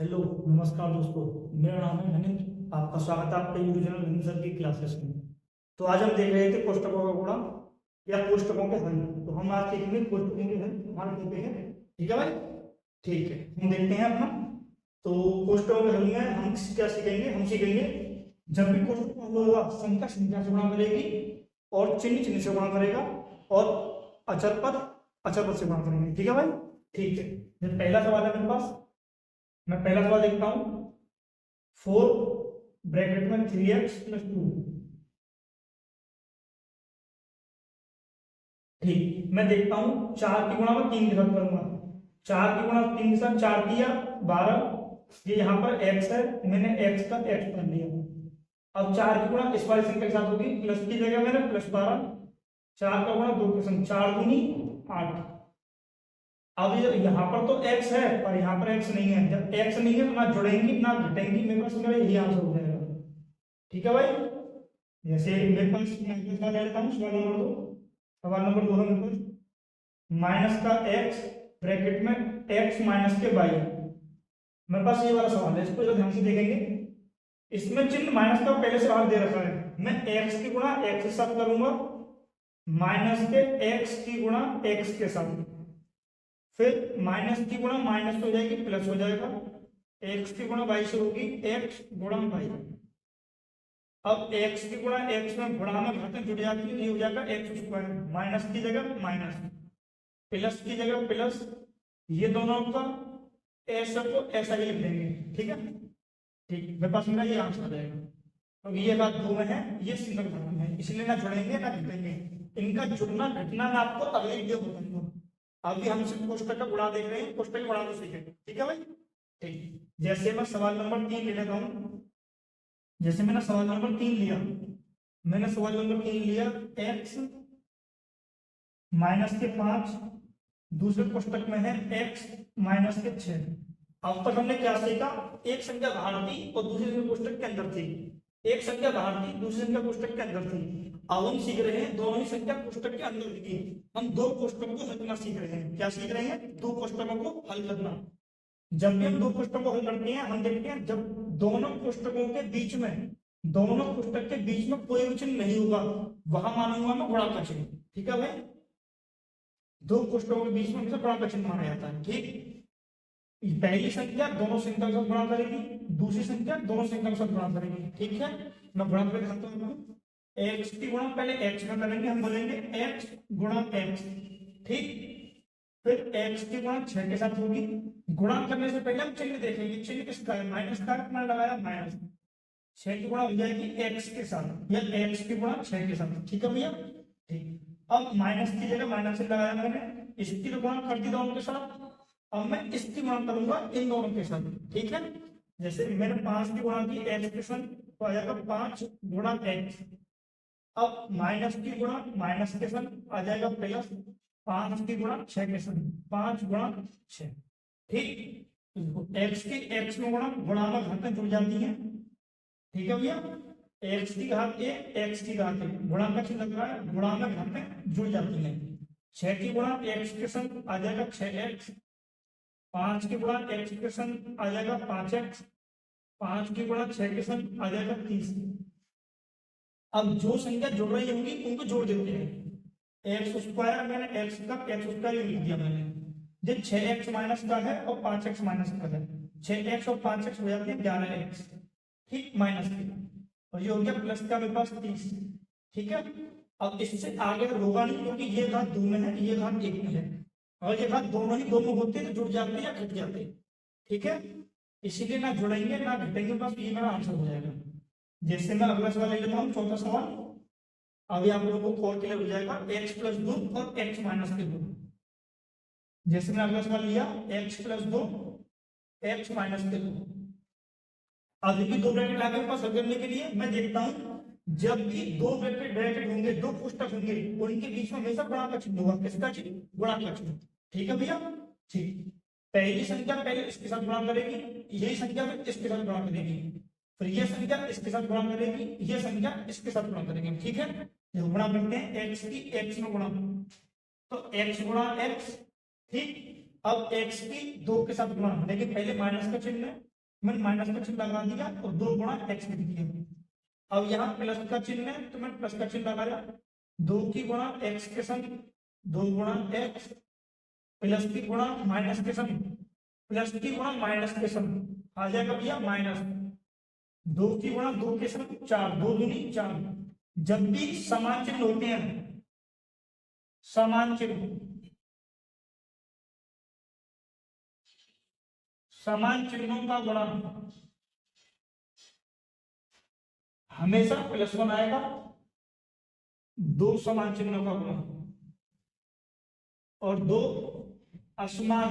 Hello, नमस्कार दोस्तों। मेरा नाम है ननिंद। आपका स्वागत है आपके यूट्यूब चैनल ननिंद सर की क्लासेस में। तो आज हम देख रहे थे कोष्टकों का गुणा या कोष्टकों के हल। तो हम आज सीखेंगे कोष्टकों के हल। हमारे टॉपिक है, ठीक है भाई। ठीक है, हम देखते हैं अपना। तो कोष्टकों के हल में हम क्या सीखेंगे? हम सीखेंगे जब भी कोष्टक का हल होगा, संख्या संख्या से गुणा करेगी और चिन्ह चिन्ह से गुणा करेगा और अचर पद से गुणा करेंगे, ठीक है भाई। ठीक है, ये पहला सवाल है मेरे पास। मैं पहला सवाल देखता हूं। 4 ब्रैकेट में 3x + 2। ठीक, मैं देखता हूं 4 की गुणा में 3 के साथ करूंगा। 4 की गुणा 3 के साथ 4 किया 12। ये यहाँ पर x है, मैंने x का x कर लिया। अब 4 की गुणा इस वाली संख्या के साथ होगी, प्लस की जगह मैंने +12। 4 का गुणा 2 के संग 4 दूनी 8। अब ये यहाँ पर तो x है और यहाँ पर x नहीं है। जब x नहीं है तो ना जुड़ेंगी ना घटेंगी, मेरे पास मेरा यही आंसर हो जाएगा, ठीक है भाई। जैसे मेरे पास मैं अगला सवाल ले लेता हूँ, सवाल नंबर 2। सवाल नंबर 2 है मेरे पास, माइनस का x ब्रैकेट में x माइनस के y। मेरे पास ये वाला सवाल है, इसको जो ध्यान से देखेंगे, इसमें चिन्ह माइनस का पहले से बाहर दे रखा है। मैं x की गुणा x के साथ करूंगा, माइनस के x की गुणा x के साथ, फिर माइनस की गुणा माइनस हो जाएगी प्लस हो जाएगा, x की गुणा y से होगी x गुणा y। अब x की गुणा x में गुणा में घातें जुड़ जाती है, ये हो जाएगा x²। माइनस की जगह माइनस, प्लस की जगह प्लस, ये दोनों का ऐसा को ऐसा ही लिख देंगे, ठीक है। ठीक, मेरे पास मेरा ये आंसर आ जाएगा। तो ये बात दो में है, ये सिंगल घात में है, इसलिए ना जुड़ेंगे ना घटेंगे। इनका जुड़ना घटना मैं आपको अगले वीडियो में बताऊंगा। अभी हम सिर्फ कोष्टक का गुणा देख रहे हैं, कोष्टक का गुणा तो सीखेंगे, ठीक है भाई। ठीक, जैसे मैं सवाल नंबर 3 ले लेता हूं। जैसे मैंने सवाल नंबर 3 लिया, मैंने सवाल नंबर 3 लिया x माइनस के 5, दूसरे कोष्टक में है x माइनस के 6। अब तक हमने क्या सीखा? एक संख्या बाहर थी और दूसरी संख्या कोष्टक के अंदर थी। एक संख्या बाहर थी, दूसरी संख्या कोष्टक के अंदर थी। अब हम सीख रहे हैं दोनों ही संख्या कोष्टक के अंदर की। हम दो कोष्टकों को हल करना सीख रहे हैं। क्या सीख रहे हैं? दो कोष्टकों को हल करना। जब भी हम दो कोष्टकों को हल करते हैं, हम देखते हैं जब दोनों कोष्टकों के बीच में, दोनों कोष्टक के बीच में कोई भी चिन्ह नहीं होगा, वहां मानूंगा मैं गुणा का चिन्ह, ठीक है भाई। दो कोष्टकों के बीच में हमेशा गुणा का चिन्ह माना जाता है, ठीक। पहली संख्या दोनों संख्या के साथ गुणा करेगी, दूसरी संख्या दोनों संख्या के साथ गुणा करेगी, ठीक है। मैं गुणा करके दिखाता हूं। x की गुणा पहले x में करेंगे, हम बोलेंगे x गुणा x, ठीक। फिर x की गुणा 6 के साथ होगी। गुणा करने से पहले हम चिन्ह देखेंगे, चिन्ह किसका है? माइनस का, मैंने लगाया माइनस। 6 की गुणा हो जाएगी x के साथ या x की गुणा 6 के साथ, ठीक है भैया। ठीक, अब माइनस की जगह माइनस से लगाया मैंने, इसकी तो गुणा कर दी दोनों के साथ। अब मैं इसकी गुणा करूंगा इन दोनों के साथ, ठीक है। जैसे मैंने 5 की गुणा की x के साथ, तो आ जाएगा 5 गुणा x। अब माइनस की गुणा माइनस के साथ आ जाएगा प्लस 5 की गुणा 6 के साथ, 5 गुणा 6, ठीक। x की x में गुणा में घातें जुड़ जाती हैं, ठीक है भैया। x की घात a, x की घात a, गुणा का चिन्ह लग रहा है, गुणा में घातें जुड़ जाती हैं। 6 की गुणा x के साथ आ जाएगा 6x। 5 की गुणा x के संग आ जाएगा 5x। 5 की गुणा 6 के संग आ जाएगा 30। अब जो संख्या जुड़ रही होंगी उनको जोड़ देते हैं। x², मैंने x का x² लिख दिया मैंने। जो 6x माइनस का है और 5x माइनस का है, 6x और 5x हो जाते हैं 11x, ठीक, माइनस की। और ये हो गया प्लस का मेरे पास 30, ठीक है। अब इससे आगे होगा नहीं, क्योंकि ये घात 2 में है, ये घात 1 में है, और ये बात दोनों ही दो में होते हैं तो जुड़ जाते हैं या घट जाते हैं, ठीक है। इसीलिए ना जुड़ेंगे ना घटेंगे, बस ये मेरा आंसर हो जाएगा। जैसे मैं अगला सवाल ले लेता हूँ, चौथा सवाल। अभी आप लोगों को और क्लियर हो जाएगा, x + 2 और x - के 2। जैसे मैं अगला सवाल लिया, x + 2 x - के 2। अभी भी दो ब्रैकेट आगे पास हल करने के लिए मैं देखता हूँ, जब भी दो ब्रैकेट होंगे, दो कोष्टक होंगे, उनके बीच में हमेशा गुणा का चिन्ह होगा। किसका चिन्ह? गुणा का चिन्ह, ठीक है भैया। ठीक, पहली संख्या पहले इसके साथ गुणा करेगी, यही संख्या फिर इसके साथ गुणा करेगी, फिर यह संख्या इसके साथ गुणा करेगी, यह संख्या इसके साथ गुणा करेगी, ठीक है। जब गुणा करते हैं x की x में गुणा, तो x गुणा x, ठीक। अब x की 2 के साथ गुणा, देखिए पहले माइनस का चिन्ह है, मैंने माइनस का चिन्ह लगा दिया और 2 गुणा एक्स लिख दिया। अब यहाँ प्लस का चिन्ह है तो मैंने प्लस का चिन्ह लगाया, 2 की गुणा एक्स के संग 2 गुणा एक्स, प्लस की गुणा माइनस के संग प्लस की गुणा माइनस के संग आ जाएगा भैया माइनस, 2 की गुणा 2 के संग 4, 2 दूनी 4। जब भी समान चिन्ह होते हैं, समान चिन्ह, समान चिन्हों का गुणा हमेशा +1 आएगा, 2 समान चिन्हों का गुणा और 2 असमान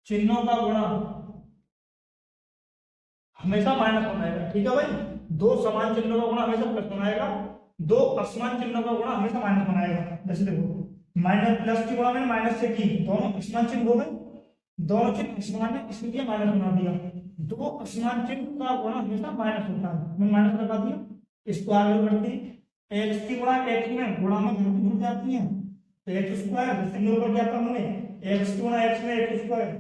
चिन्हों का गुणा हमेशा -1 आएगा। ठीक है भाई, 2 समान चिन्हों का गुणा हमेशा +1 आएगा, 2 असमान चिन्हों का गुणा हमेशा -1 आएगा। जैसे देखो माइनस प्लस की गुणा मैंने माइनस से की, दोनों असमान चिन्ह हो गए, दोनों चिन्ह असमान है इसलिए माइनस बना दिया। 2 असमान चिन्ह का गुणा हमेशा माइनस होता है, मैंने माइनस लगा दिया। इसको आगे बढ़ते हैं, एक्स की गुणा एक्स में गुणा में घाटी जुड़ जाती है तो एक्स स्क्वायर, सिग्नल पर क्या था हमने, एक्स की गुणा एक्स में एक्स स्क्वायर,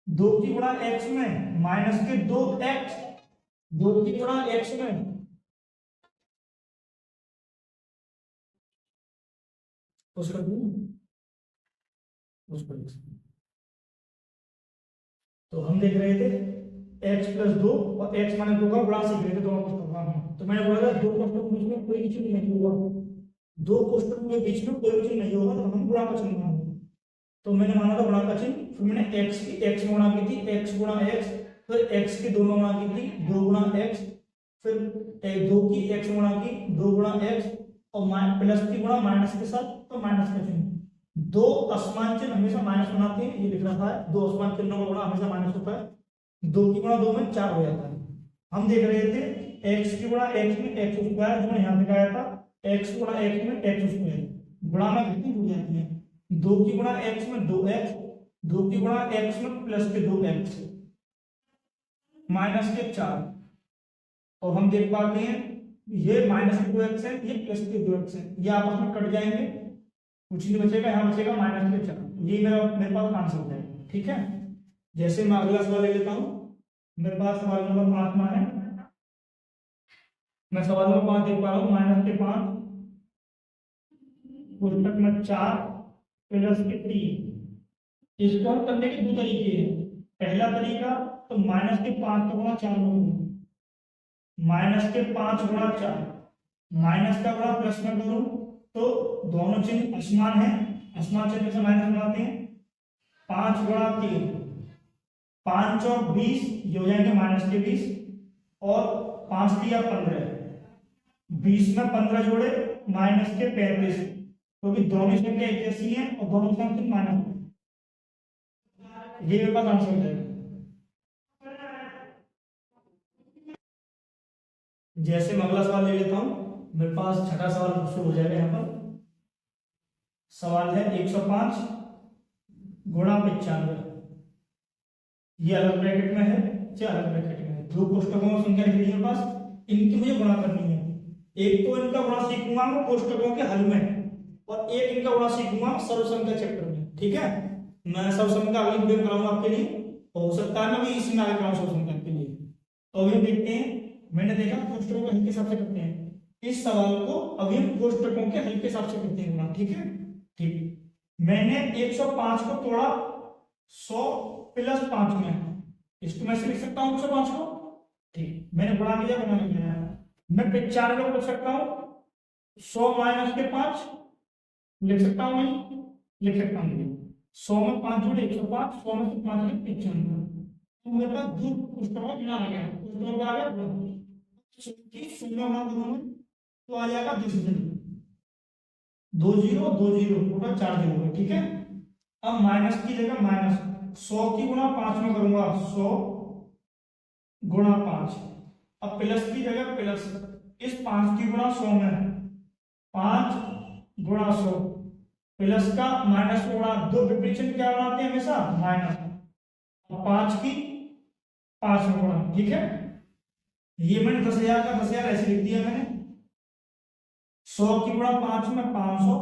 2 की गुणा एक्स में माइनस के 2x, 2 की गुणा एक्स में उसका तो हम देख रहे थे x + 2 और x - 2 का गुणा सीख रहे थे दोनों कोष्ठकों में। तो मैंने बोला था 2 कोष्ठकों के बीच में कोई भी चिन्ह नहीं होगा, 2 कोष्ठकों के बीच में कोई भी चिन्ह नहीं होगा तो हम गुणा का चिन्ह मानेंगे। तो मैंने माना था गुणा का चिन्ह, फिर मैंने x की x में गुणा की थी, x गुणा x, फिर x की 2 में गुणा की थी 2 गुणा x, फिर 2 की x में गुणा की 2 गुणा x और प्लस की गुणा माइनस के साथ तो माइनस का चिन्ह। 2 असमान चिन्ह हमेशा माइनस बनाते हैं, ये लिख रखा है, 2 असमान चिन्हों का गुणा हमेशा माइनस होता है, 2 की गुणा 2 में 4 हो जाता है। हम देख रहे थे x की गुणा x में x स्क्वायर, जो यहाँ दिखाया था x गुणा x में x स्क्वायर, गुणा में घटी जुड़ जाती है, 2 की गुणा x में 2x, 2 की गुणा x में प्लस के 2x माइनस के 4, और हम देख पाते हैं ये माइनस के 2x है, ये प्लस के 2x है, ये आपस में कट जाएंगे, कुछ नहीं बचेगा, यहाँ बचेगा माइनस के 4। ये मेरे पास आंसर हो जाएगा। ठीक है, जैसे मैं अगला सवाल ले लेता हूं, मेरे पास सवाल नंबर 5 में है, मैं सवाल नंबर 5 देख पा रहा हूँ, -5 कोष्ठक में 4 प्लस के 3। इसको हम करने के 2 तरीके हैं। पहला तरीका तो -5 का गुणा 4 करूंगा, -5 गुणा 4, माइनस का गुणा प्लस में करूं तो दोनों चिन्ह असमान है, असमान चिन्ह से माइनस बनाते हैं, 5 गुणा 3, 5 और 20 ये हो जाएंगे -20 और 5 3 15, 20 में 15 जोड़े -35, क्योंकि दोनों संख्या एक जैसी है और दोनों संख्या माइनस है। ये मेरे पास आंसर है। जैसे मैं अगला सवाल ले लेता हूं, मेरे पास छठा सवाल शुरू हो जाएगा। यहाँ पर सवाल है 105 गुणा 95, ये अलग ब्रैकेट में है, ये अलग ब्रैकेट में है, 2 कोष्ठकों की संख्या लिख ली है पास, इनकी मुझे गुणा करनी है। एक तो इनका गुणा सीखूंगा मैं कोष्ठकों के हल में, और एक इनका गुणा सीखूंगा सर्वसंख्या चैप्टर में। ठीक है, मैं सर्वसंख्या अगली वीडियो कराऊंगा आपके लिए, हो सकता है मैं भी इसी में आगे कराऊं सर्वसंख्या के लिए। तो अभी देखते हैं, मैंने देखा कोष्ठकों के हल के हिसाब से करते हैं इस सवाल को, अभी हम कोष्ठकों के हल के हिसाब से करते हैं। ठीक है, ठीक, मैंने 105 को तोड़ा 100 + 5 में, इसको मैं लिख सकता हूँ 105 को। ठीक, मैंने बना लिया, बना लिया। मैं 95 को लिख सकता हूँ 100 - के 5 लिख सकता हूँ, मैं लिख सकता हूँ 100 में 5 जोड़े 105, 100 में से 5 जोड़े 95। तो मेरे पास 2 कोष्ठकों का आ गया, कोष्ठकों का आ गया 0 तो आ जाएगा 2 0 2 0 टोटल 4 0। ठीक है, अब माइनस की जगह माइनस, 100 की गुणा 5 में करूंगा 100 गुणा 5, अब प्लस की जगह प्लस, इस 5 की गुणा 100 में 5 गुणा 100, प्लस का माइनस को गुणा, 2 विपरीत चिन्ह क्या बनाते हैं हमेशा माइनस, 5 की 5 में गुणा। ठीक है, ये मैंने 10,000 का 10,000 ऐसे लिख दिया मैंने, 100 की गुणा 5 में 500,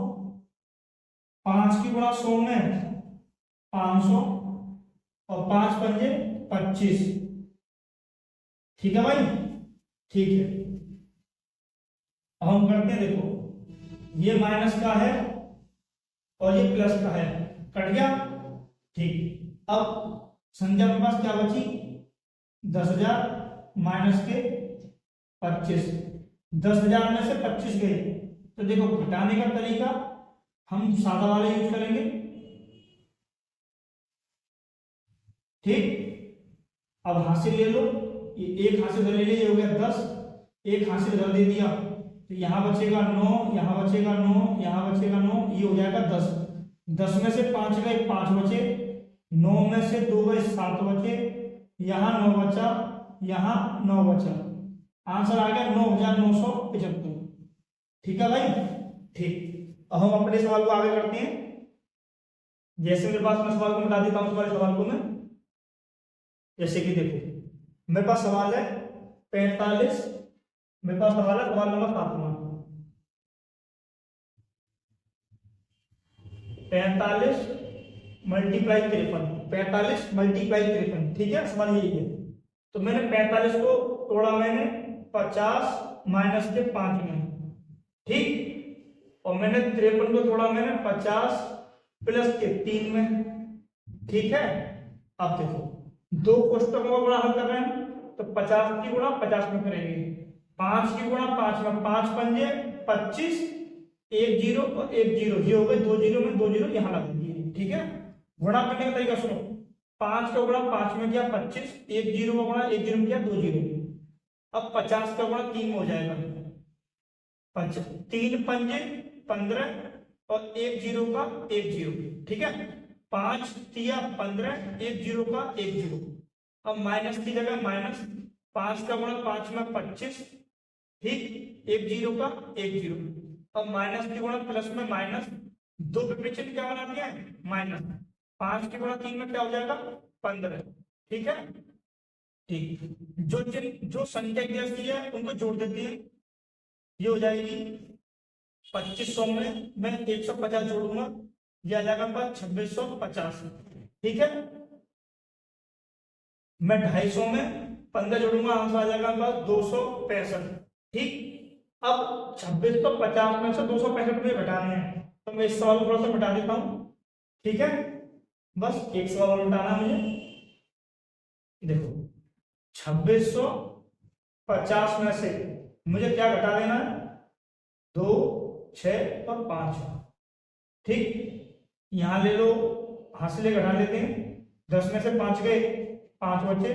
5 की गुणा 100 में 500 और 5 पंजे 25। ठीक है भाई, ठीक है। अब हम करते हैं, देखो ये माइनस का है और ये प्लस का है, कट गया। ठीक, अब संख्या के पास क्या बची, 10,000 माइनस के 25। 10,000 में से 25 गए, तो देखो घटाने का तरीका हम सादा वाला यूज करेंगे। ठीक, अब हासिल ले लो, ये एक हासिल ले लिया, ये हो गया 10, एक हासिल इधर दे दिया, तो यहाँ बचेगा 9, यहाँ बचेगा 9, यहाँ बचेगा 9, ये हो जाएगा 10। 10 में से 5 गए, 5 बचे, 9 में से 2 गए, 7 बचे, यहाँ 9 बचा, यहाँ 9 बचा, आंसर आ गया 9,975। ठीक है भाई, ठीक। अब हम अपने सवाल को आगे करते हैं। जैसे मेरे पास, मैं सवाल को बता देता हूँ, तुम्हारे सवाल को मैं, जैसे कि देखो मेरे पास सवाल है 45, मेरे पास सवाल है सवाल नंबर 7वां, 45 मल्टीप्लाई 53, 45 मल्टीप्लाई 53। ठीक है, सवाल यही है। तो मैंने 45 को तोड़ा, मैंने 50 माइनस के 5 में, ठीक, और मैंने 53 को तोड़ा मैंने 50 प्लस के 3 में। ठीक है, अब देखो दो कोष्टकों का गुणा हम कर रहे हैं, तो 50 की गुणा 50 में करेंगे, 5 की गुणा 5 में, 5 पंजे 25, एक जीरो और एक जीरो, ये हो गए 2 जीरो में 2 जीरो यहाँ लगा दिए। ठीक है, गुणा करने का तरीका सुनो, 5 का गुणा 5 में किया 25, एक जीरो का गुणा एक जीरो में किया 2 जीरो। अब 50 का गुणा 3 में हो जाएगा, 3 पंजे 15 और एक जीरो का एक जीरो। ठीक है, 5 तिया 15, एक जीरो का एक जीरो। अब माइनस की जगह माइनस, 5 का गुणा 5 में 25, ठीक, एक जीरो का एक जीरो। अब माइनस की गुणा प्लस में माइनस, दो विपरीत चिन्ह क्या बना दिया है, माइनस। 5 की गुणा 3 में क्या हो जाएगा, 15। ठीक है, ठीक, जो चिन्ह जो संख्या जैसी है उनको जोड़ देते हैं, ये हो जाएगी 2500 में मैं 150 जोड़ूंगा, यह आ जाएगा पास 2650। ठीक है, मैं 250 में 15 जोड़ूंगा, आंसर आ जाएगा पास 265। ठीक, अब 2650 में से 265 रुपये घटाने हैं, तो मैं इस सवाल को थोड़ा सा घटा देता हूं। ठीक है, बस एक सवाल घटाना मुझे, देखो 2650 में से मुझे क्या घटा देना है, 2, 6 और 5। ठीक, यहां ले लो, हासिल घटा लेते हैं, 10 में से 5 गए, 5 बचे,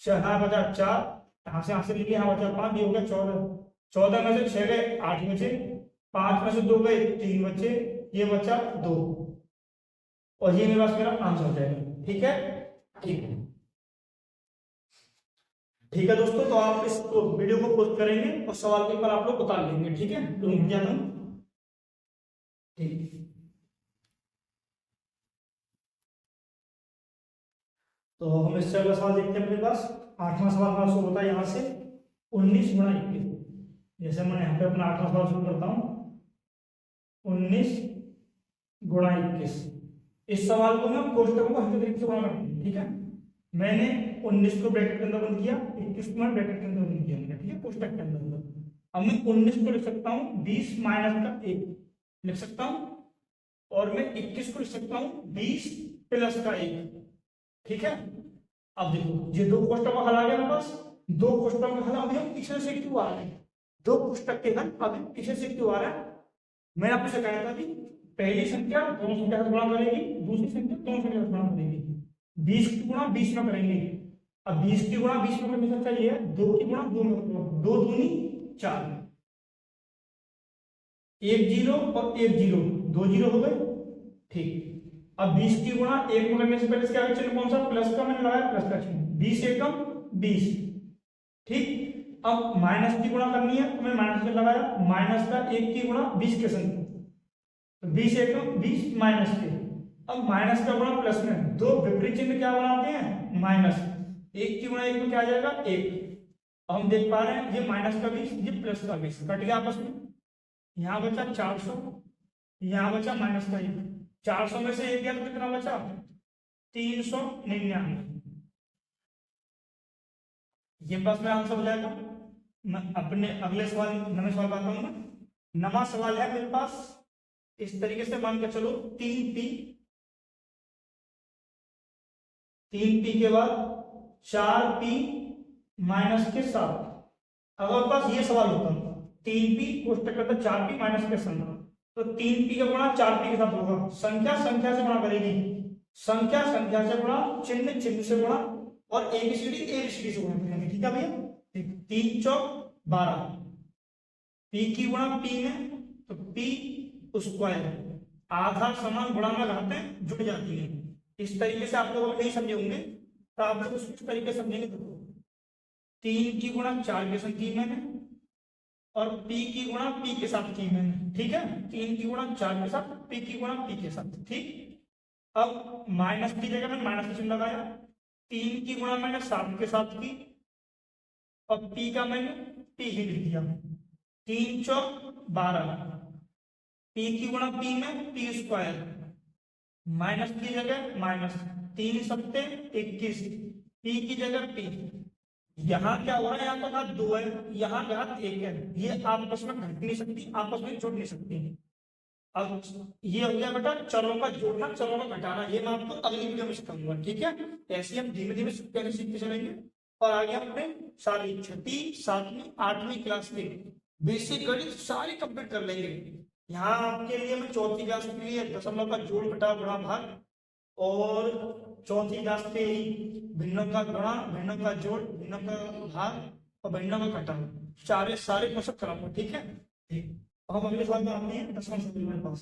4 बचा 4, यहां से हासिल लेके यहाँ बचा 5, ये हो गया 14। 14 में से 6 गए, 8 बचे, 5 में से 2 गए, 3 बचे, ये बचा 2, और ये मेरे पास मेरा आंसर हो जाएगा। ठीक है, ठीक है, ठीक है दोस्तों, तो आप इस वीडियो को पोस्ट करेंगे और सवाल के ऊपर आप लोग उतार लेंगे। ठीक है, ठीक, तो हम इस तरह का सवाल देखते हैं अपने पास। 8वां सवाल हमारा शुरू होता है यहाँ से 19 गुणा 21। जैसे मैं यहाँ पे अपना 8वां सवाल शुरू करता हूँ, 19 गुणा 21। इस सवाल को मैं कोष्टकों को हल्के तरीके से गुणा करता हूँ। ठीक है, मैंने 19 को ब्रैकेट के अंदर बंद किया, 21 को मैं ब्रैकेट के अंदर बंद किया, ठीक है, कोष्टक के अंदर। अब मैं 19 को लिख सकता हूँ 20 माइनस का 1 लिख सकता हूँ, और मैं 21 को लिख सकता हूँ 20 प्लस का 1। ठीक है, अब देखो ये दो कोष्टकों का हल आ गया मेरे पास, दो कोष्टकों का हल अभी हम पीछे से क्यों आ रहे हैं, दो कोष्टक के हल अभी पीछे से क्यों आ रहा है। मैं आपको से कहा था कि पहली संख्या दोनों संख्या से गुणा करेगी, दूसरी संख्या दोनों संख्या से गुणा करेगी। 20 की गुणा 20 में करेंगे, अब 20 की गुणा 20 में करने से चाहिए 2 की गुणा 2 में, 2 दूनी 4, एक जीरो और एक जीरो, 2 जीरो हो गए। ठीक, अब 20 की गुणा 1 में करने से पहले इसका आगे चिन्ह कौन सा, प्लस का, मैंने लगाया प्लस का चिन्ह, 20 एकम 20। ठीक, अब माइनस की गुणा करनी है, तो मैं माइनस में लगाया, माइनस का 1 की गुणा 20 के संग, तो 20 एकम 20 माइनस के। अब माइनस का गुणा प्लस में, दो विपरीत चिन्ह क्या बनाते हैं, माइनस। 1 की गुणा 1 में क्या आ जाएगा, 1। अब हम देख पा रहे हैं ये माइनस का 20, ये प्लस का 20, कट गया आपस में, यहाँ बचा 400, यहाँ बचा माइनस का 1, 400 में से 1 गया तो कितना बचा 399। ये पास में आंसर हो जाएगा। मैं अपने अगले सवाल नवे सवाल बात करूंगा। नवा सवाल है मेरे पास इस तरीके से, मान के चलो 3p के बाद 4p माइनस के 7। अगर पास ये सवाल होता 3p कोष्टक करता 4p माइनस के 7, तो 3p का गुणा 4p के साथ होगा। संख्या संख्या से गुणा करेगी, संख्या संख्या से गुणा, चिन्ह चिन्ह से गुणा, और एबीसीडी एबीसीडी से गुणा करेंगे। ठीक है भैया, 3 चौक 12, p की गुणा p में तो p स्क्वायर, आधा समान गुणा में घातें जुड़ जाती है। इस तरीके से आप लोग नहीं समझे होंगे तो आप लोग इस तरीके से समझेंगे। तो 3 की गुणा 4 के साथ की मैंने, और p की गुणा p के साथ की मैंने। ठीक है, 3 की गुणा 4 के साथ, p की गुणा p के साथ। ठीक, अब माइनस की जगह मैंने माइनस का चिन्ह लगाया, 3 की गुणा मैंने 7 के साथ की, और p का मैंने p ही लिख दिया। 3 चौक 12, p की गुणा p में p स्क्वायर, माइनस की जगह माइनस, 3 सत्ते 21, p की जगह p। यहाँ क्या हो रहा है, यहाँ पर घात 2 है, यहाँ घात 1 है, ये आपस में घट नहीं सकती, आपस में जोड़ नहीं सकती। अब ये हो गया बेटा चरों का जोड़ना, चरों का घटाना। ये मैं आपको अगली वीडियो में सिखाऊंगा। ठीक है, ऐसे हम धीमे धीमे सीखते चलेंगे, और आगे अपने सारी 6वीं 7वीं 8वीं क्लास के बेसिक गणित सारी कंप्लीट कर लेंगे। यहाँ आपके लिए मैं 4वीं क्लास के लिए दशमलव का जोड़ घटाव गुणा भाग, और 4वीं क्लास के भिन्नों का गुणा, भिन्नों का जोड़, भिन्नों का भाग और भिन्नों का घटाव, सारे सब कराऊंगा। ठीक है, ठीक। हम अगले सवाल में आते हैं। 10वां सवाल मेरे पास,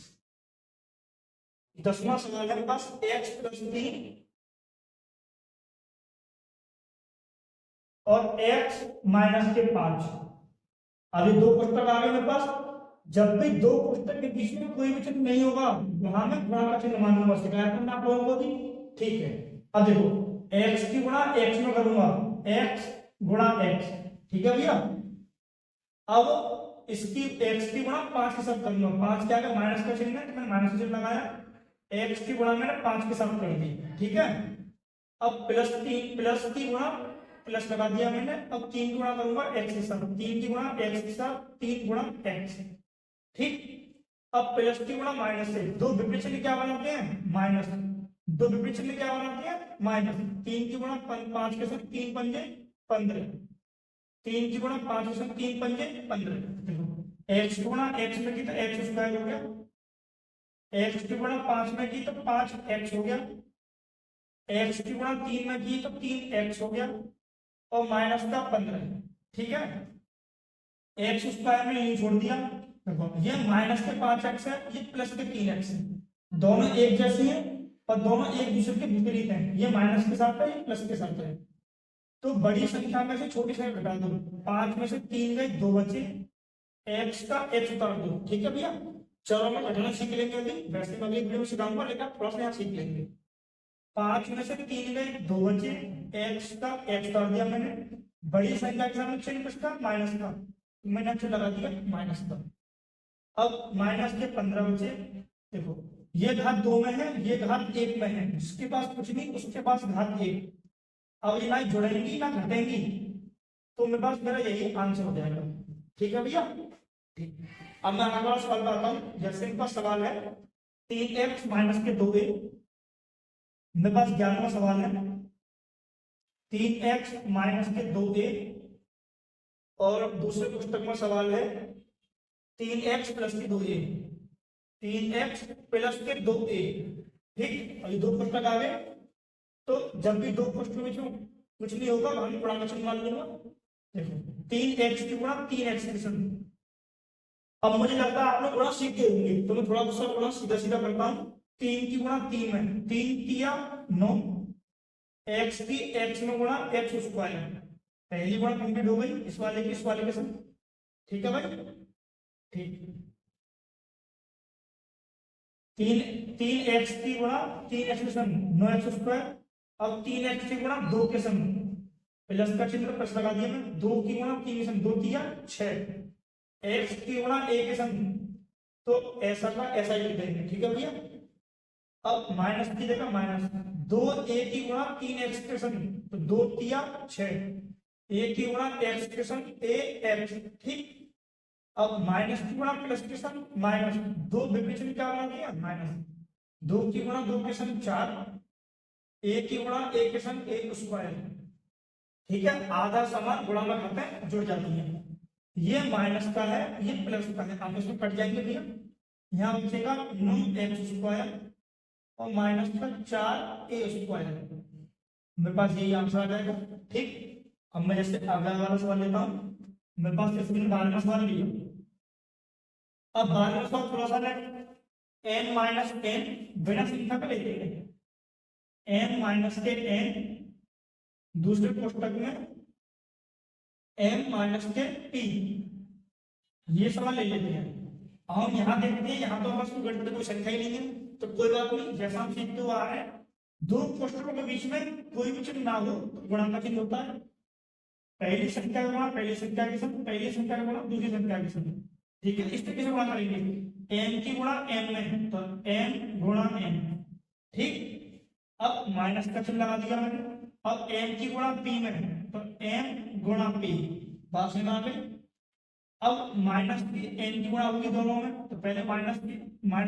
10वां सवाल है मेरे पास x + 3 और x - के 5। अभी 2 कोष्टक आ गए मेरे पास। जब भी 2 कोष्टक के बीच में कोई भी चिन्ह नहीं होगा, वहां में गुणा का चिन्ह मानना सिखाया तुमने आप लोगों को भी। ठीक है, अब देखो x की गुणा x में करूंगा, x गुणा x। ठीक है भैया, अब इसकी x की गुणा 5 के साथ करूंगा। 5 क्या है, माइनस का चिन्ह है तो मैंने माइनस का चिन्ह लगाया, x की गुणा मैंने 5 के साथ कर दी। ठीक है, अब +3 प्लस की गुणा प्लस लगा दिया मैंने। अब 3 गुणा करूंगा x के साथ, 3 की गुणा x के साथ, 3 गुणा x। ठीक, अब प्लस की गुणा माइनस से, दो विपरीत चिन्ह क्या बनाते हैं, माइनस। दो विपरीत चिन्ह क्या बनाते हैं, माइनस। 3 की गुणा 5 के साथ, 3 पंजे 15, 3 की गुणा 5 के साथ, 3 पंजे 15। x की गुणा x में की तो x स्क्वायर हो गया, x की गुणा 5 में की तो 5x हो गया, x की गुणा 3 में की तो 3x हो गया, और माइनस का 15। ठीक है, x स्क्वायर में यही छोड़ दिया। देखो ये माइनस के 5x है, ये प्लस के 3x है, दोनों एक जैसी हैं और दोनों एक दूसरे के विपरीत हैं। ये माइनस के साथ है, ये प्लस के साथ है। तो बड़ी संख्या में से छोटी संख्या घटा दो, 5 में से 3 गए, 2 बचे, x का x उतार दो। ठीक है भैया, चलो में घटाना सीख लेंगे अभी, वैसे मैं अगली वीडियो में सिखाऊंगा, लेकिन थोड़ा सा यहाँ सीख लेंगे। 5 में से 3 गए, 2 बचे, x का x उतार दिया मैंने। बड़ी संख्या के सामने चिन्ह किसका, माइनस का, मैंने चिन्ह लगा दिया माइनस का। अब माइनस के 15 बचे। देखो ये घात 2 में है, ये घात 1 में है, जिसके पास कुछ नहीं उसके पास घात 1। अब ये ना जुड़ेंगी ना घटेंगी, तो मेरे पास मेरा यही आंसर हो जाएगा। ठीक है भैया, ठीक। अब मैं अगला सवाल बताता हूँ। जैसे इनका सवाल है 3x - के 2a, मेरे पास 11वां सवाल है 3x - के 2a, और दूसरे पुस्तक में सवाल है 3x + के 2a, 3x + के 2a। ठीक, अभी 2 पुस्तक आ गए, तो जब भी 2 पुस्तकों में कुछ नहीं होगा हम गुणा का चिन्ह मान लूंगा। देखो 3x की गुणा 3x के साथ। अब मुझे लगता है आप लोग गुणा सीख गए होंगे, तो मैं थोड़ा सा गुणा सीधा सीधा करता हूँ। 3 की गुणा 3 में, 3 किया 9, x की x में गुणा x स्क्वायर। पहली गुणा कंप्लीट हो गई इस वाले के साथ। ठीक है भाई, ठीक। 3x की गुणा 3x के संग 9x स्क्वायर। अब 3x की गुणा 2 के संग, प्लस का चिन्ह प्लस लगा दिया मैं। 2 की गुणा 3 के संग, 2 किया 6, x की गुणा a के संग तो ऐसा का ऐसा ही लिख देंगे, ठीक है भैया। अब माइनस की जगह माइनस 2a की गुणा 3 एक्सप्रेशन, तो 2 तिया 6, a की गुणा एक्सप्रेशन a x, ठीक। अब माइनस की गुणा प्लस के सन माइनस, दो विभेजन क्या बना दिया माइनस, 2 की गुणा 2 के सन 4, a की गुणा a के सन a स्क्वायर, ठीक है। आधा समान गुणा में खाते जुड़ जाती है, ये माइनस का है ये प्लस का है, आप इसमें कट जाएंगे भैया। यहाँ बचेगा 9x स्क्वायर और माइनस का 4a स्क्वायर, मेरे पास यही आंसर आ जाएगा, ठीक। अब मैं जैसे अगला वाला सवाल लेता हूँ, मेरे पास इसमें 12वां सवाल लिया। अब 12वां सवाल थोड़ा सा n माइनस n बिना संख्या का लेते हैं, n माइनस के n दूसरे कोष्टक में m माइनस के p, ये सवाल ले लेते हैं। हम यहाँ देखते हैं, यहाँ तो हमारे गणित कोई संख्या ही नहीं है, तो कोई बात नहीं, जैसा हम सीखते हुए आ रहे हैं, दो कोष्टकों के बीच में कोई भी चिन्ह ना हो तो गुणा का चिन्ह होता है, पहली संख्या का गुणा पहली संख्या के संग, पहली संख्या का गुणा दूसरी संख्या के संग, ठीक है। इस तरीके से गुणा करेंगे, n की गुणा m में तो n गुणा n, ठीक। अब माइनस का चिन्ह लगा दिया मैंने, अब m की गुणा p में तो m गुणा p, बात समझ में आ गई। अब माइनस की n की गुणा होगी दोनों में, तो पहले माइनस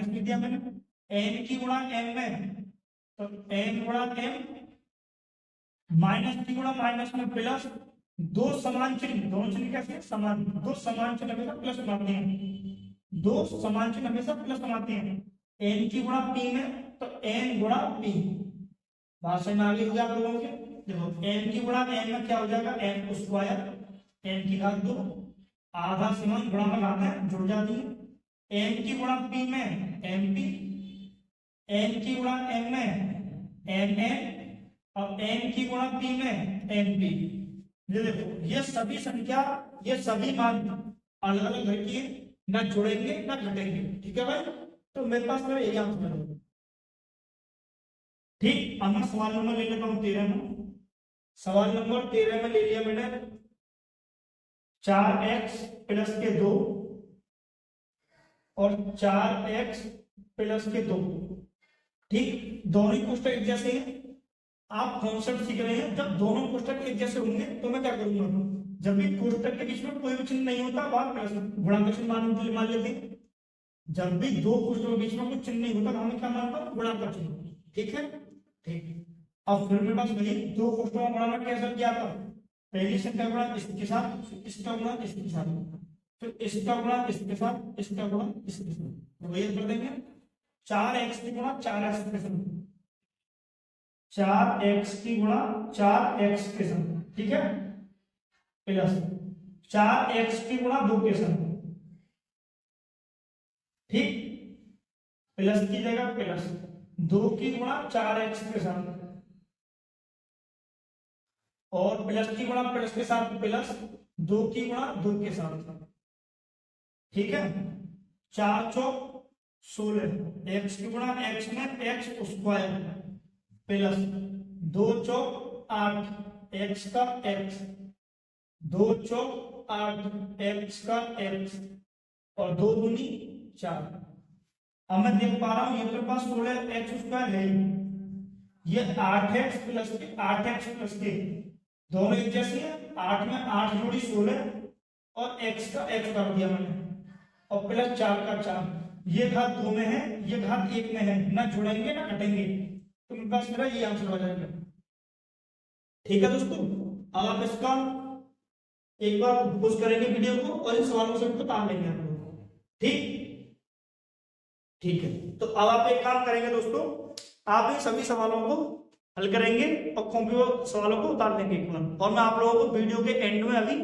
की दिया मैंने, n की गुणा m में तो n गुणा m, माइनस की गुणा माइनस में प्लस, दो समान चिन्ह, दोनों चिन्ह कैसे समान, दो समान चिन्ह हमेशा प्लस बनाते हैं, दो समान चिन्ह हमेशा प्लस बनाते हैं। n की गुणा p में तो n गुणा p, बात समझ में आ गई होगी आप लोगों के। देखो n की गुणा n में क्या हो जाएगा n स्क्वायर, n की घात 2, आधा समान गुणा में घात है जुड़ जाती है, n की गुणा p में mp, n की गुणा m में mn, अब n की गुणा p में mp। ये देखो ये सभी संख्या, ये सभी मान अलग अलग घटकी है, ना जुड़ेंगे ना घटेंगे, ठीक है भाई। तो मेरे पास मेरा यही आंसर है, ठीक। अब मैं सवाल नंबर ले लेता हूँ 13 में, सवाल नंबर 13 में ले लिया मैंने 4x प्लस के 2 और 4x प्लस के 2, ठीक। दोनों ही कोष्टक एक जैसे हैं, आप कॉन्सेप्ट सीख रहे हैं, जब दोनों कोष्टक एक जैसे होंगे तो मैं क्या करूंगा, जब भी कोष्टक के बीच में कोई भी चिन्ह नहीं होता वहां प्लस गुणा का चिन्ह मान लेते हैं, जब भी दो कोष्टकों के बीच में कोई चिन्ह नहीं होता हमें क्या मानता हूं गुणा का चिन्ह, ठीक है, ठीक। अब फिर मेरे पास वही दो कोष्टकों का गुणा में कैसे किया था, पहली संख्या गुणा इसके साथ, इसका गुणा इसके साथ, फिर इसका गुणा इसके साथ, इसका गुणा इसके साथ, वही कर देंगे। 4x की गुणा 4x के संग, 4x की गुणा 4x के संग, ठीक है, प्लस 4x की गुणा 2 के संग, ठीक, प्लस की जगह प्लस 2 की गुणा 4x के साथ, और प्लस की गुणा प्लस के साथ प्लस 2 की गुणा 2 के साथ, ठीक है। 4 चौक 16, x की गुणा x में x स्क्वायर प्लस 2 चौक 8 x का x, 2 चौक 8 x का x और 2 दूनी 4। अब मैं देख पा रहा हूं ये मेरे पास 16 x स्क्वायर है, ये 8x प्लस के दोनों एक जैसे हैं, 8 में 8 जोड़ी 16 और x का x कर दिया मैंने, और प्लस 4 का 4, ये घात 2 में है ये घात 1 में है, ना जुड़ेंगे ना घटेंगे, तो मेरे पास मेरा ये आंसर हो जाएगा, ठीक है दोस्तों। अब आप इसका एक बार पोस्ट करेंगे वीडियो को और इन सवालों से बता लेंगे आप लोग, ठीक, ठीक है। तो अब आप एक काम करेंगे दोस्तों, आप इन सभी सवालों को हल करेंगे और कॉपी पर सवालों को उतार देंगे एक बार, और मैं आप लोगों को वीडियो के एंड में अभी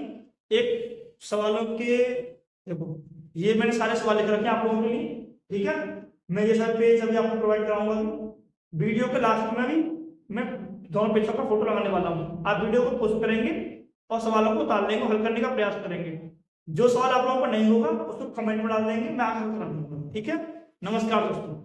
एक सवालों के, देखो ये मैंने सारे सवाल लिख रखे हैं आप लोगों के लिए, ठीक है। मैं ये सारे पेज अभी आपको प्रोवाइड कराऊंगा, वीडियो के लास्ट में भी मैं दोनों पेजों का फोटो लगाने वाला हूँ, आप वीडियो को पोस्ट करेंगे और सवालों को उतार लेंगे, हल करने का प्रयास करेंगे। जो सवाल आप लोगों को नहीं होगा उसको कमेंट में डाल देंगे, मैं आंसर करा दूंगा, ठीक है। नमस्कार दोस्तों।